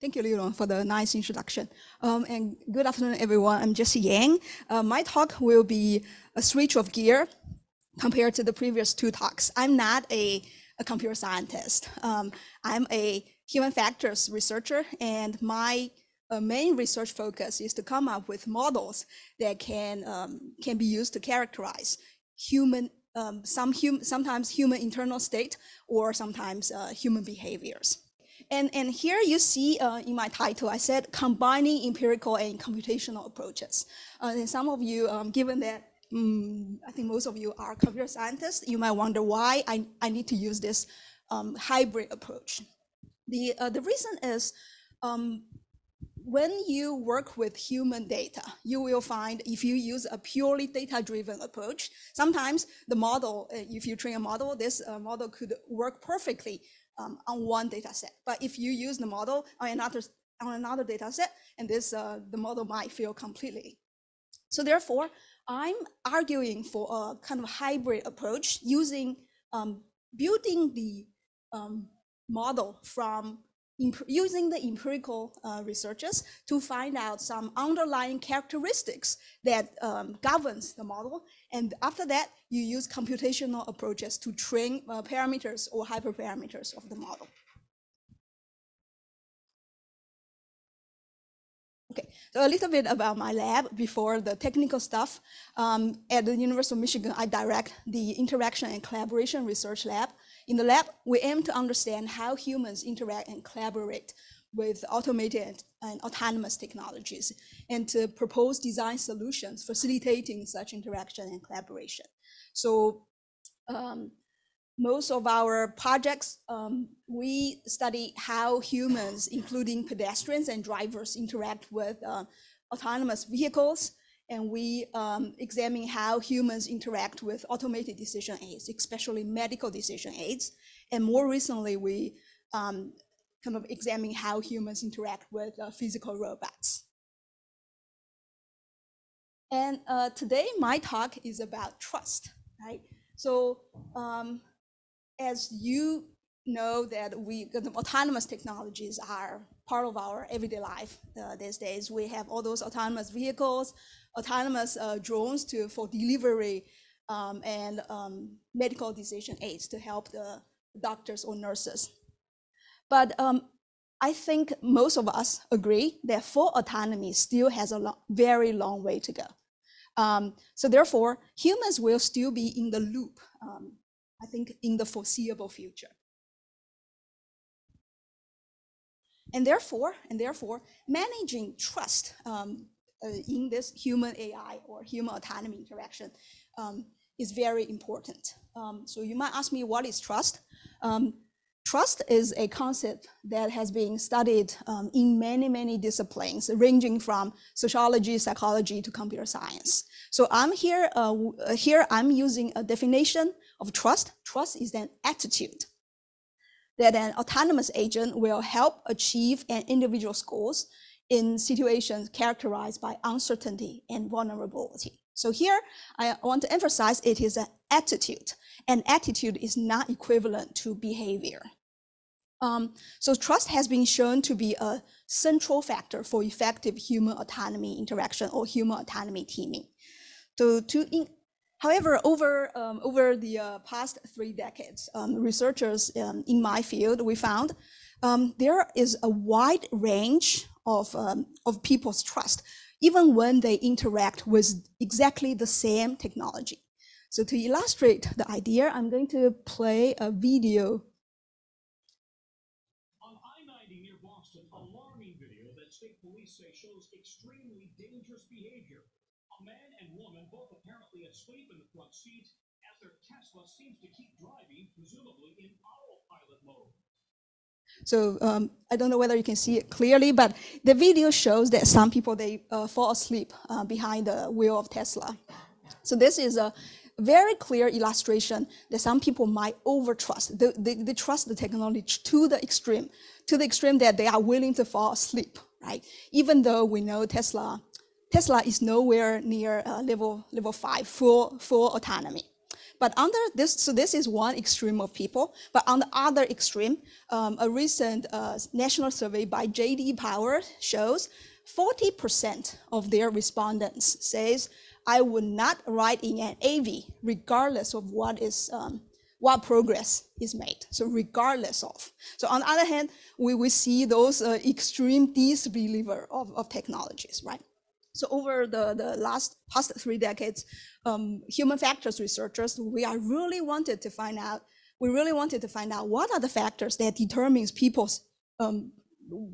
Thank you, Leon, for the nice introduction. And good afternoon, everyone. I'm Jessie Yang. My talk will be a switch of gear compared to the previous two talks. I'm not a computer scientist. I'm a human factors researcher, and my main research focus is to come up with models that can be used to characterize human, sometimes human internal state, or sometimes human behaviors. And here you see in my title, I said combining empirical and computational approaches. And some of you, given that I think most of you are computer scientists, you might wonder why I need to use this hybrid approach. The reason is when you work with human data, you will find if you use a purely data-driven approach, sometimes the model, if you train a model, this model could work perfectly on one data set. But if you use the model on another data set, and the model might fail completely. So therefore, I'm arguing for a kind of hybrid approach using building the model from using the empirical researches to find out some underlying characteristics that governs the model. And after that, you use computational approaches to train parameters or hyperparameters of the model. Okay, so a little bit about my lab before the technical stuff. At the University of Michigan, I direct the Interaction and Collaboration Research Lab. In the lab, we aim to understand how humans interact and collaborate with automated and autonomous technologies, and to propose design solutions facilitating such interaction and collaboration. So most of our projects, we study how humans, including pedestrians and drivers, interact with autonomous vehicles, and we examine how humans interact with automated decision aids, especially medical decision aids. And more recently, we kind of examine how humans interact with physical robots. And today, my talk is about trust, right? So as you know that the autonomous technologies are part of our everyday life these days. We have all those autonomous vehicles, autonomous drones for delivery and medical decision aids to help the doctors or nurses. But I think most of us agree that full autonomy still has a very long way to go. So therefore, humans will still be in the loop, I think, in the foreseeable future. And therefore, managing trust in this human AI or human autonomy interaction is very important. So you might ask me, what is trust? Trust is a concept that has been studied in many disciplines, ranging from sociology, psychology, to computer science. So I'm here I'm using a definition of trust. Trust is an attitude that an autonomous agent will help achieve an individual's goals in situations characterized by uncertainty and vulnerability. So here, I want to emphasize it is an attitude, and attitude is not equivalent to behavior. So trust has been shown to be a central factor for effective human autonomy interaction or human autonomy teaming. However, over the past 3 decades, researchers in my field, we found there is a wide range of people's trust, even when they interact with exactly the same technology. So to illustrate the idea, I'm going to play a video. On I-90 near Boston, alarming video that state police say shows extremely dangerous behavior. A man and woman, both apparently asleep in the front seat, as their Tesla seems to keep driving, presumably in autopilot mode. So I don't know whether you can see it clearly, but the video shows that some people, they fall asleep behind the wheel of Tesla. So this is a very clear illustration that some people might overtrust. They trust the technology to the extreme that they are willing to fall asleep, right? Even though we know Tesla is nowhere near level 5 full autonomy. But under this, so this is one extreme of people. But on the other extreme, a recent national survey by J.D. Power shows 40% of their respondents says, I would not write in an AV regardless of what progress is made. So regardless of. So on the other hand, we see those extreme disbeliever of technologies, right? So over the past 3 decades, human factors researchers, we really wanted to find out what are the factors that determines people's,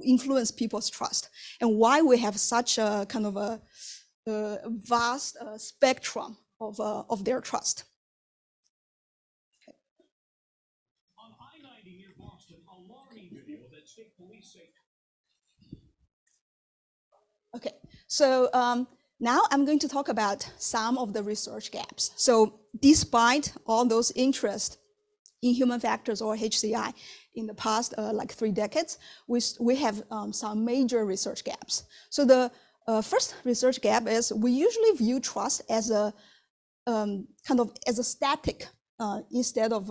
influence people's trust, and why we have such a kind of a vast spectrum of their trust. Okay. On I-90 near Boston, alarming video that state police say. Okay, so now I'm going to talk about some of the research gaps. So despite all those interests in human factors or HCI in the past like 3 decades, we have some major research gaps. So the first research gap is we usually view trust as a kind of as a static instead of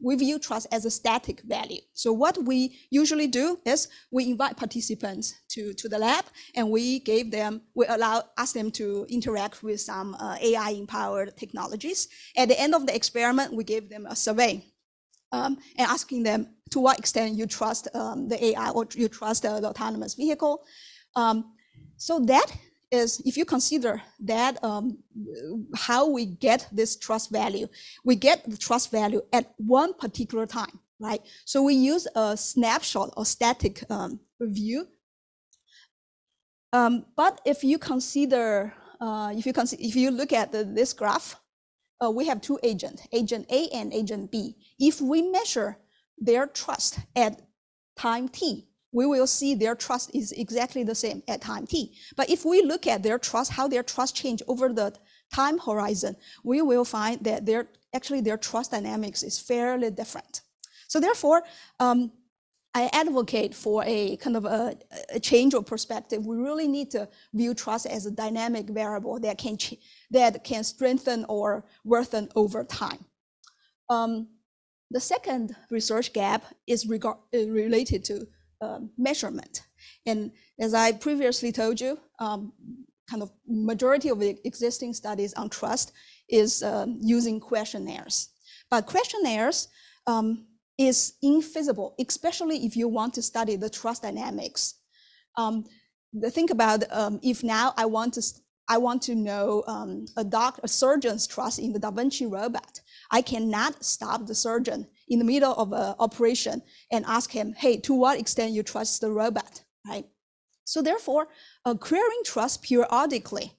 we view trust as a static value. So what we usually do is we invite participants to the lab, and we ask them to interact with some AI empowered technologies. At the end of the experiment, we gave them a survey and asking them to what extent you trust the AI or you trust the autonomous vehicle. So that is, if you consider that how we get this trust value, we get the trust value at one particular time, right? So we use a snapshot or static view. But if you consider, if you look at this graph, we have 2 agents, agent A and agent B. If we measure their trust at time t, we will see their trust is exactly the same at time t. But if we look at their trust, how their trust change over the time horizon, we will find that their trust dynamics is fairly different. So therefore, I advocate for a kind of a change of perspective. We really need to view trust as a dynamic variable that can strengthen or worsen over time. The second research gap is related to measurement. And as I previously told you, kind of majority of the existing studies on trust is using questionnaires. But questionnaires is infeasible, especially if you want to study the trust dynamics. Think about if now I want to know a surgeon's trust in the Da Vinci robot. I cannot stop the surgeon in the middle of an operation and ask him, hey, to what extent you trust the robot, right? So therefore, querying trust periodically,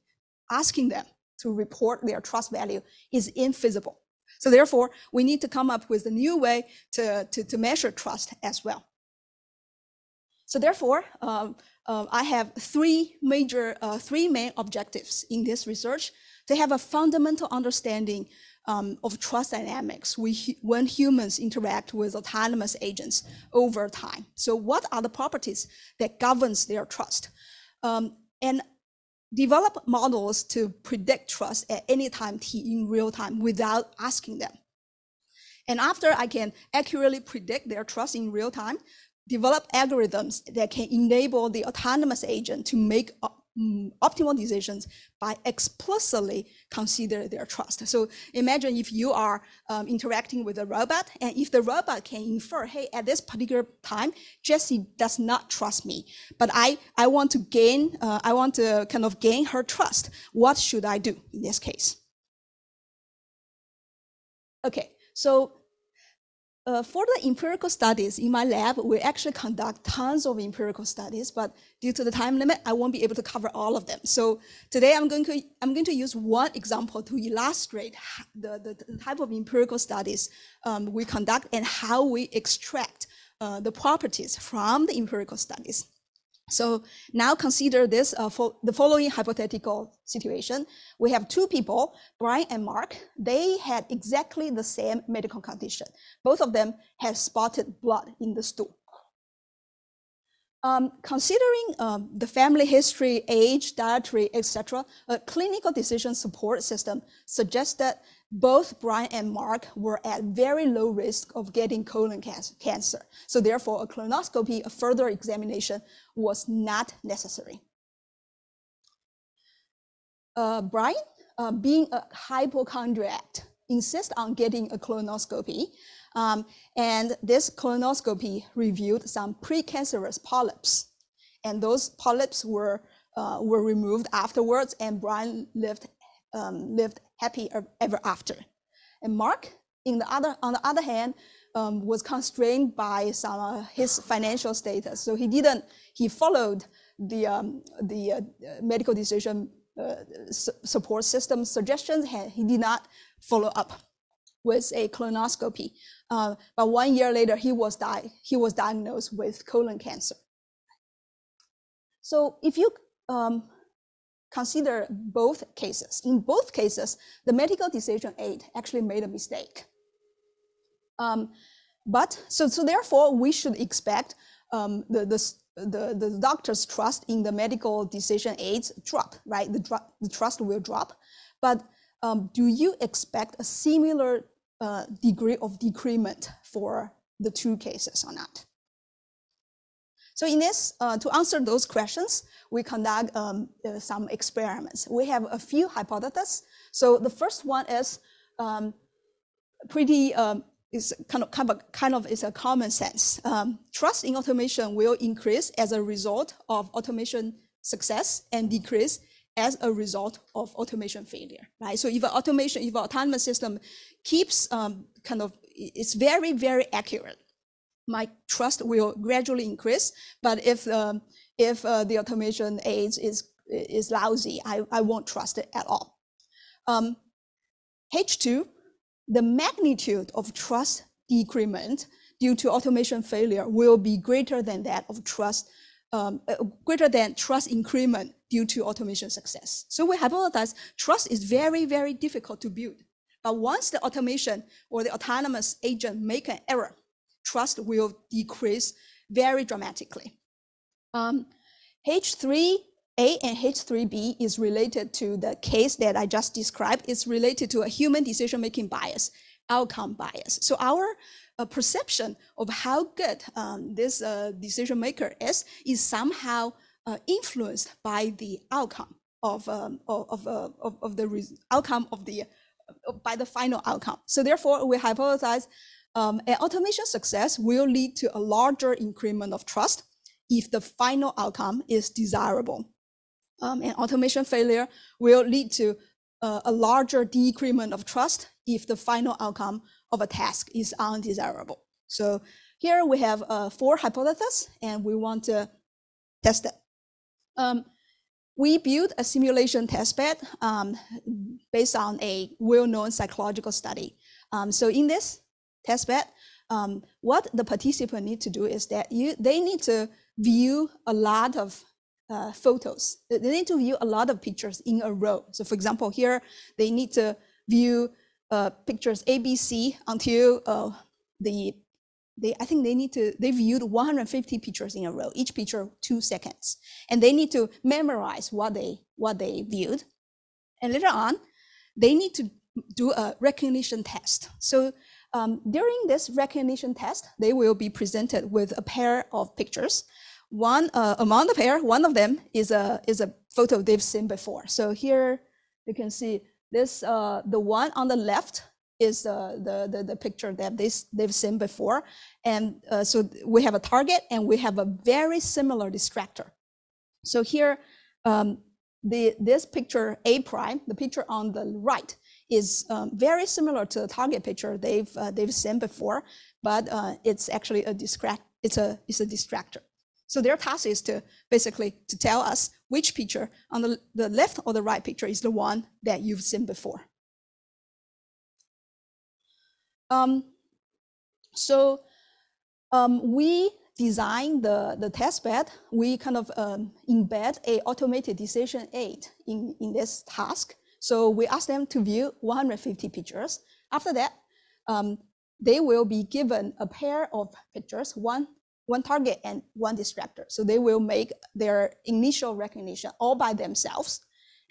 asking them to report their trust value is infeasible. So therefore, we need to come up with a new way to measure trust as well. So therefore, I have three main objectives in this research: to have a fundamental understanding of trust dynamics when humans interact with autonomous agents over time. So what are the properties that governs their trust? And develop models to predict trust at any time t in real time without asking them. And after I can accurately predict their trust in real time, develop algorithms that can enable the autonomous agent to make optimal decisions by explicitly consider their trust. So imagine if you are interacting with a robot, and if the robot can infer, hey, at this particular time, Jessie does not trust me, but I want to kind of gain her trust. What should I do in this case? Okay, so for the empirical studies in my lab, we actually conduct tons of empirical studies, but due to the time limit, I won't be able to cover all of them. So today I'm going to use one example to illustrate the type of empirical studies we conduct and how we extract the properties from the empirical studies. So now consider this for the following hypothetical situation. We have 2 people, Brian and Mark. They had exactly the same medical condition. Both of them had spotted blood in the stool. Considering the family history, age, dietary, etc., a clinical decision support system suggests that both Brian and Mark were at very low risk of getting colon cancer. So therefore, a colonoscopy, a further examination was not necessary. Brian, being a hypochondriac, insists on getting a colonoscopy. And this colonoscopy revealed some precancerous polyps. And those polyps were removed afterwards, and Brian lived happy ever after. And Mark, on the other hand, was constrained by some his financial status. So he followed the medical decision support system suggestions. He did not follow up with a colonoscopy. But 1 year later, he was diagnosed with colon cancer. So if you consider both cases, in both cases, the medical decision aid actually made a mistake. So therefore, we should expect the doctor's trust in the medical decision aids drop, right? The trust will drop. But do you expect a similar degree of decrement for the two cases or not? So in this, to answer those questions, we conduct some experiments. We have a few hypotheses. So the first one is is kind of is a common sense. Trust in automation will increase as a result of automation success and decrease as a result of automation failure, right? So if an autonomous system keeps it's very, very accurate, my trust will gradually increase. But if the automation aids is lousy, I won't trust it at all. H2, the magnitude of trust decrement due to automation failure will be greater than that of trust, greater than trust increment due to automation success. So we hypothesize trust is very, very difficult to build. But once the automation or the autonomous agent make an error, trust will decrease very dramatically. H3A and H3B is related to the case that I just described. It's related to a human decision-making bias, outcome bias. So our perception of how good this decision maker is somehow influenced by the outcome by the final outcome. So therefore, we hypothesize an automation success will lead to a larger increment of trust if the final outcome is desirable. And automation failure will lead to a larger decrement of trust if the final outcome of a task is undesirable. So here we have 4 hypotheses, and we want to test it. We built a simulation testbed based on a well-known psychological study. So in this testbed, what the participant need to do is that they need to view a lot of photos. They need to view a lot of pictures in a row. So for example, here, they need to view pictures ABC until they viewed 150 pictures in a row, each picture 2 seconds. And they need to memorize what they viewed. And later on, they need to do a recognition test. So during this recognition test, they will be presented with a pair of pictures. Among the pair, one of them is a photo they've seen before. So here you can see this. The one on the left is the picture that they've seen before, and so we have a target and we have a very similar distractor. So here, this picture A prime, the picture on the right, is very similar to the target picture they've seen before, but it's actually a distractor. So their task is to basically to tell us which picture on the left or the right picture is the one that you've seen before. We design the test bed. We kind of embed a automated decision aid in this task. So we ask them to view 150 pictures. After that, they will be given a pair of pictures, one target and one distractor. So they will make their initial recognition all by themselves.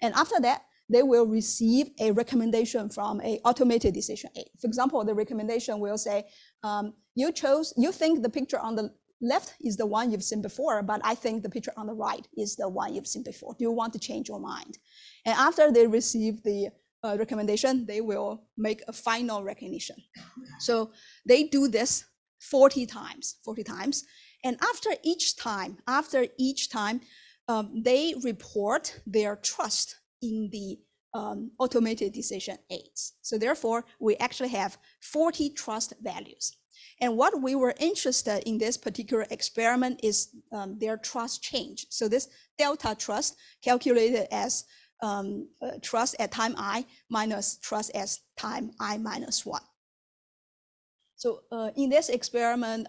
And after that, they will receive a recommendation from an automated decision aid. For example, the recommendation will say, you think the picture on the left is the one you've seen before, but I think the picture on the right is the one you've seen before. Do you want to change your mind? And after they receive the recommendation, they will make a final recognition. So they do this 40 times. And after each time, they report their trust in the automated decision aids. So therefore, we actually have 40 trust values. And what we were interested in this particular experiment is their trust change. So this delta trust calculated as trust at time I minus trust at time I minus 1. So in this experiment,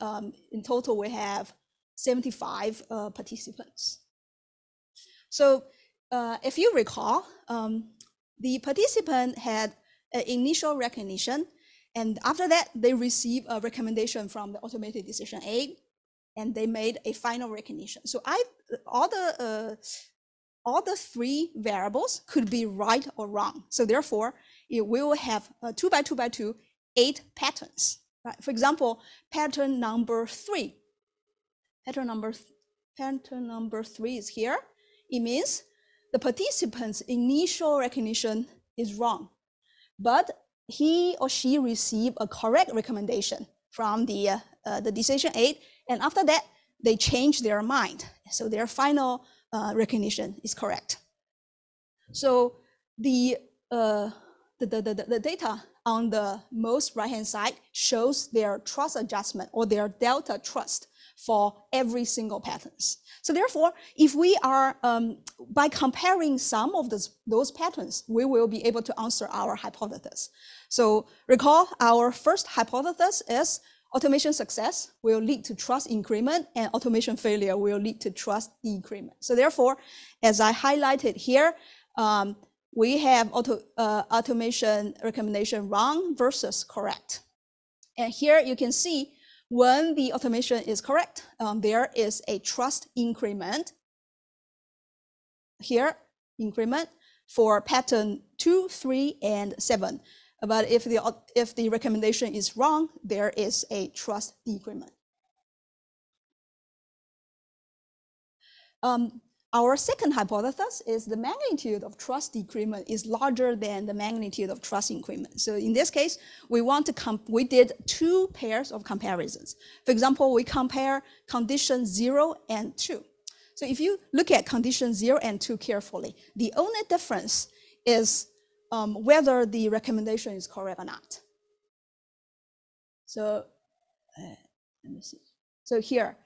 in total, we have 75 participants. So if you recall, the participant had an initial recognition, and after that, they received a recommendation from the automated decision aid, and they made a final recognition. So all the three variables could be right or wrong. So therefore, we will have 2 by 2 by 2, 8 patterns. Right? For example, pattern number 3. Pattern number 3 is here. It means the participant's initial recognition is wrong, but he or she received a correct recommendation from the decision aid, and after that, they change their mind. So their final recognition is correct. So the data on the most right-hand side shows their trust adjustment or their delta trust for every single patterns. So therefore, if we are, by comparing some of those patterns, we will be able to answer our hypothesis. So recall our first hypothesis is automation success will lead to trust increment and automation failure will lead to trust decrement. So therefore, as I highlighted here, we have automation recommendation wrong versus correct. And here you can see when the automation is correct, there is a trust increment. Here, increment for pattern 2, 3, and 7. But if the recommendation is wrong, there is a trust decrement. Our second hypothesis is the magnitude of trust decrement is larger than the magnitude of trust increment. So in this case, we did 2 pairs of comparisons. For example, we compare condition 0 and 2. So if you look at condition 0 and 2 carefully, the only difference is whether the recommendation is correct or not. So let me see. So here,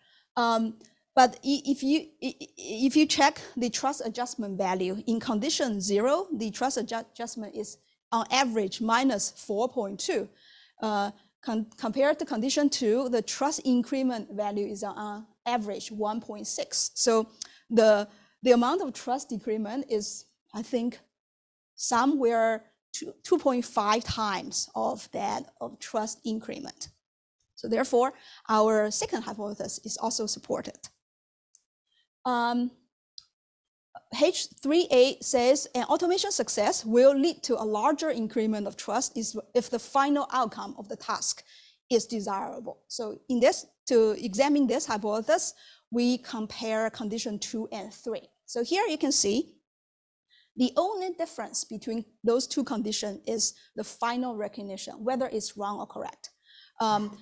but if you check the trust adjustment value in condition 0, the trust adjustment is on average minus 4.2. Compared to condition 2, the trust increment value is on average 1.6. So the amount of trust decrement is, I think, somewhere 2.5 times of that of trust increment. So therefore, our second hypothesis is also supported. H3A says an automation success will lead to a larger increment of trust if the final outcome of the task is desirable. So in this, to examine this hypothesis, we compare condition 2 and 3. So here you can see the only difference between those 2 conditions is the final recognition, whether it's wrong or correct.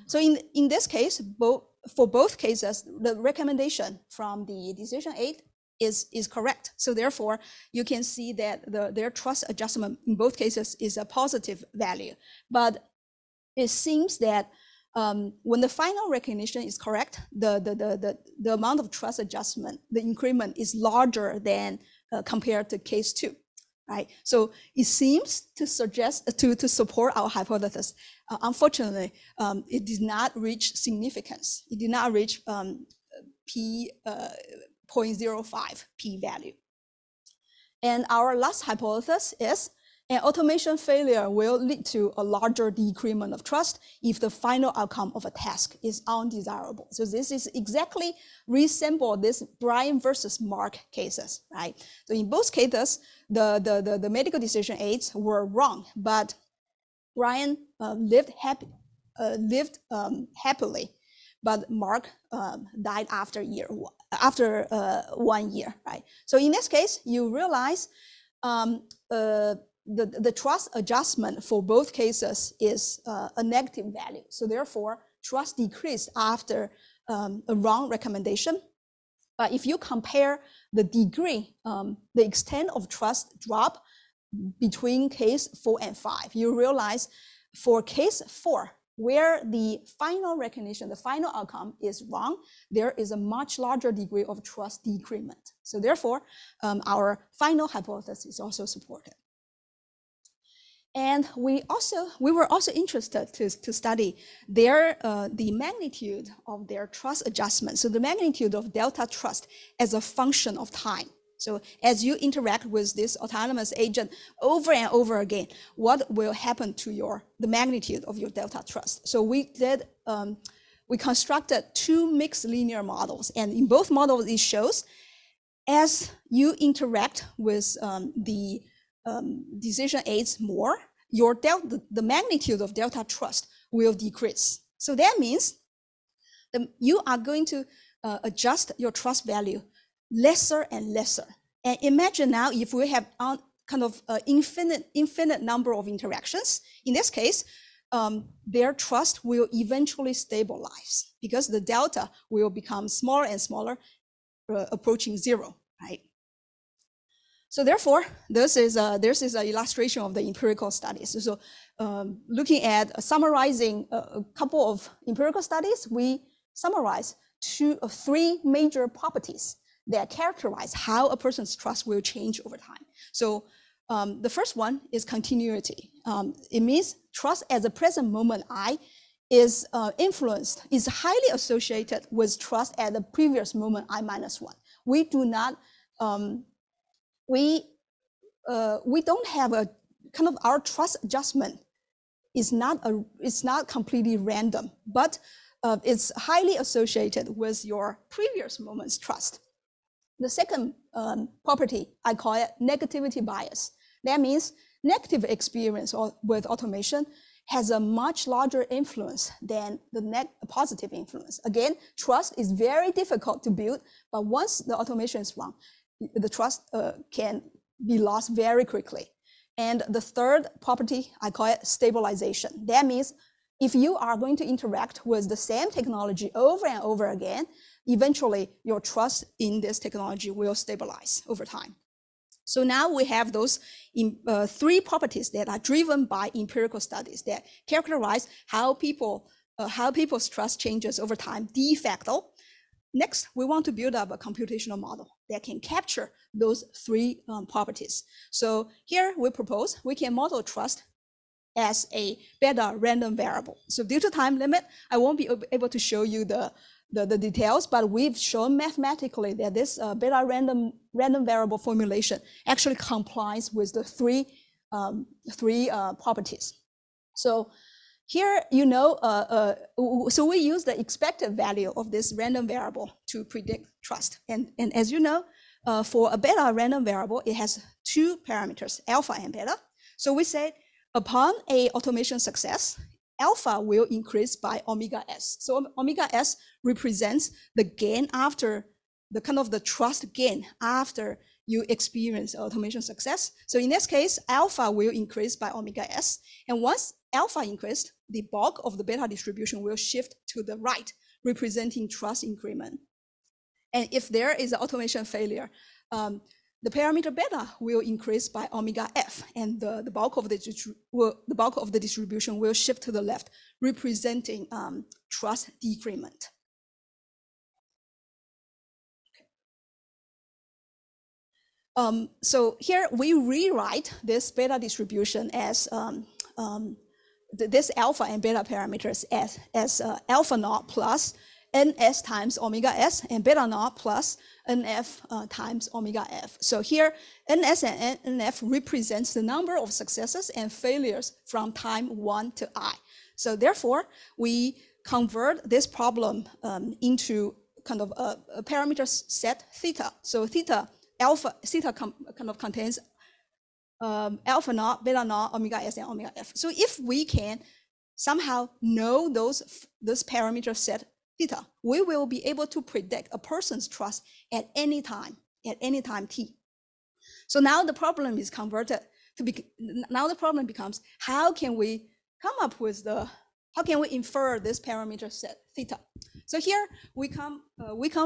So in this case, for both cases, the recommendation from the decision aid is correct. So therefore, you can see that their trust adjustment in both cases is a positive value. But it seems that when the final recognition is correct, the amount of trust adjustment, the increment is larger than compared to case 2. Right, so it seems to suggest to support our hypothesis. Unfortunately, it did not reach significance. It did not reach p.05 p-value. And our last hypothesis is And automation failure will lead to a larger decrement of trust if the final outcome of a task is undesirable. So this is exactly resemble this Brian versus Mark cases, right? So in both cases, the medical decision aids were wrong, but Brian lived happily, but Mark died after 1 year, right? So in this case, you realize the trust adjustment for both cases is a negative value. So therefore, trust decreased after a wrong recommendation. But if you compare the degree, the extent of trust drop between case 4 and 5, you realize for case 4, where the final recognition, the final outcome is wrong, there is a much larger degree of trust decrement. So therefore, our final hypothesis is also supported. And we were also interested to study the magnitude of their trust adjustment. So the magnitude of delta trust as a function of time. So as you interact with this autonomous agent over and over again, what will happen to the magnitude of your delta trust? So we constructed 2 mixed linear models, and in both models it shows as you interact with the decision aids more, the magnitude of delta trust will decrease. So that means you are going to adjust your trust value lesser and lesser. And imagine now if we have kind of infinite number of interactions. In this case, their trust will eventually stabilize because the delta will become smaller and smaller, approaching 0, right? So therefore, this is an illustration of the empirical studies. So looking at summarizing a couple of empirical studies, we summarize 3 major properties that characterize how a person's trust will change over time. So the first one is continuity. It means trust at the present moment I is highly associated with trust at the previous moment I minus 1. We do not, we don't have a kind of, our trust adjustment is not completely random, but it's highly associated with your previous moment's trust. The second property, I call it negativity bias. That means negative experience with automation has a much larger influence than the positive influence. Again, trust is very difficult to build, but once the automation is wrong, the trust can be lost very quickly. And the third property, I call it stabilization. That means if you are going to interact with the same technology over and over again, eventually your trust in this technology will stabilize over time. So now we have those 3 properties that are driven by empirical studies that characterize how people's trust changes over time de facto. Next, we want to build up a computational model that can capture those 3 properties. So here we propose we can model trust as a beta random variable. So due to time limit, I won't be able to show you the details, but we've shown mathematically that this beta random variable formulation actually complies with the 3 properties. So here, so we use the expected value of this random variable to predict trust. And as you know, for a beta random variable, it has 2 parameters, alpha and beta. So we say upon a automation success, alpha will increase by omega s. So omega s represents the gain after the trust gain after you experience automation success. So in this case, alpha will increase by omega s. And once alpha increased, the bulk of the beta distribution will shift to the right, representing trust increment. And if there is an automation failure, the parameter beta will increase by omega f, and the bulk of the distribution will shift to the left, representing trust decrement. So here we rewrite this beta distribution as this alpha and beta parameters as alpha naught plus ns times omega s and beta naught plus nf times omega f. So here, ns and nf represents the number of successes and failures from time 1 to I. So therefore, we convert this problem into kind of a parameter set theta. So theta kind of contains alpha naught, beta naught, omega s, and omega f. So if we can somehow know this parameter set theta, we will be able to predict a person's trust at any time t. So now the problem is converted to be, now the problem becomes, how can we infer this parameter set theta? So here we come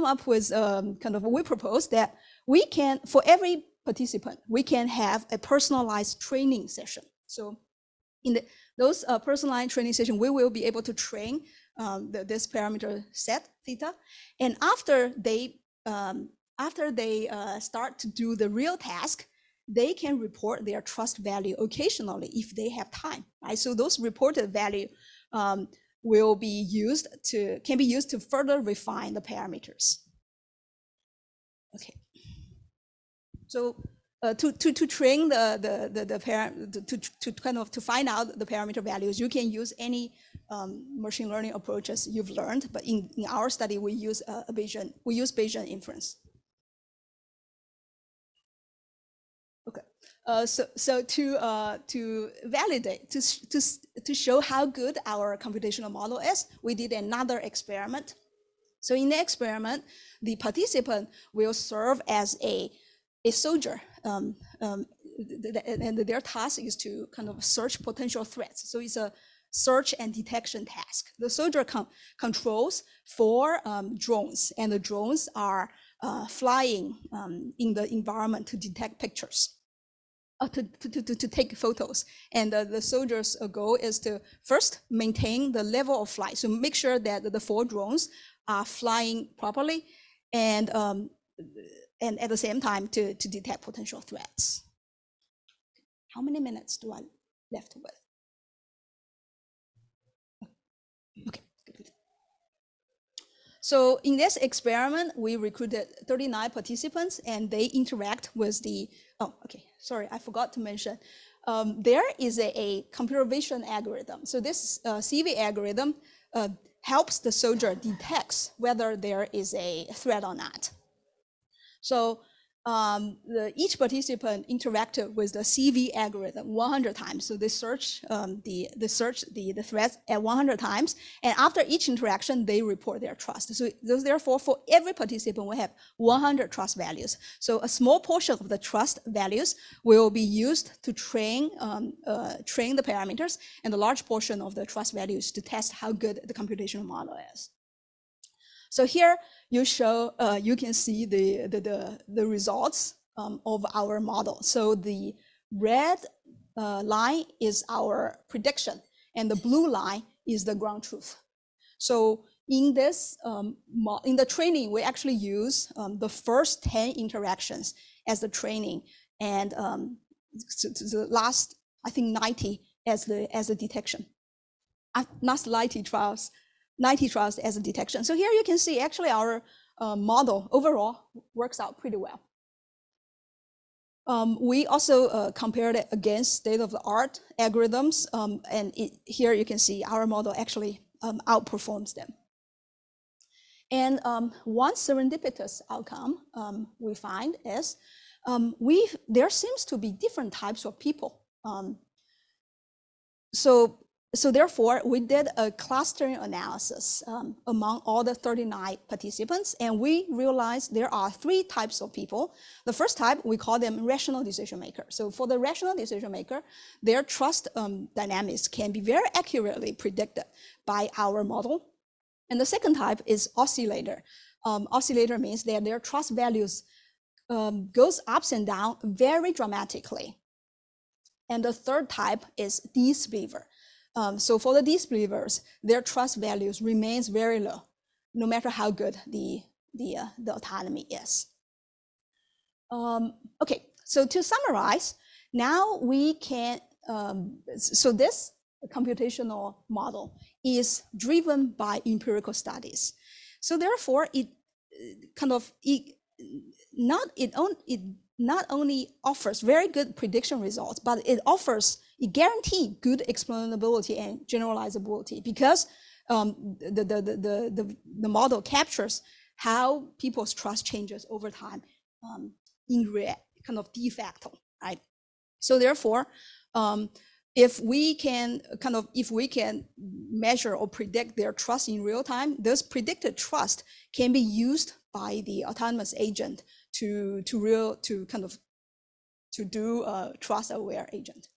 up with we propose that we can, for every participant, we can have a personalized training session. So in those personalized training session, we will be able to train this parameter set theta, and after they start to do the real task, they can report their trust value occasionally if they have time, right? So those reported value will be can be used to further refine the parameters. Okay. So to train to find out the parameter values, you can use any machine learning approaches you've learned, but in our study we use Bayesian inference. Okay. So to validate, to show how good our computational model is, we did another experiment. So in the experiment, the participant will serve as a soldier, and their task is to kind of search potential threats. So it's a search and detection task. The soldier controls 4 drones, and the drones are flying in the environment to detect pictures, to take photos. And the soldier's goal is to first maintain the level of flight, so make sure that the 4 drones are flying properly, and at the same time to detect potential threats. How many minutes do I left with? Okay, good. So in this experiment, we recruited 39 participants, and they interact with the, oh, okay, sorry, I forgot to mention. There is a computer vision algorithm. So this CV algorithm helps the soldier detect whether there is a threat or not. So each participant interacted with the CV algorithm 100 times. So they search the threats at 100 times, and after each interaction, they report their trust. So therefore, for every participant, we have 100 trust values. So a small portion of the trust values will be used to train the parameters, and a large portion of the trust values to test how good the computational model is. So here you can see the results of our model. So the red line is our prediction, and the blue line is the ground truth. So in this in the training, we actually use the first 10 interactions as the training, and the last, I think, 90 as the detection. Not 90 trials as a detection. So here you can see actually our model overall works out pretty well. We also compared it against state-of-the-art algorithms, and here you can see our model actually outperforms them. And one serendipitous outcome we find is there seems to be different types of people. So therefore, we did a clustering analysis among all the 39 participants, and we realized there are 3 types of people. The first type, we call them rational decision maker. So for the rational decision maker, their trust dynamics can be very accurately predicted by our model. And the second type is oscillator. Oscillator means that their trust values goes ups and down very dramatically. And the third type is disbeliever. So for the disbelievers, their trust values remains very low, no matter how good the autonomy is. Okay, so to summarize, now we can, so this computational model is driven by empirical studies. So therefore, it not only offers very good prediction results, but it guarantees good explainability and generalizability, because the model captures how people's trust changes over time in real, de facto, right? So therefore, if we can measure or predict their trust in real time, this predicted trust can be used by the autonomous agent to do a trust aware agent.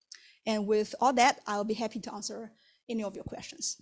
And with all that, I'll be happy to answer any of your questions.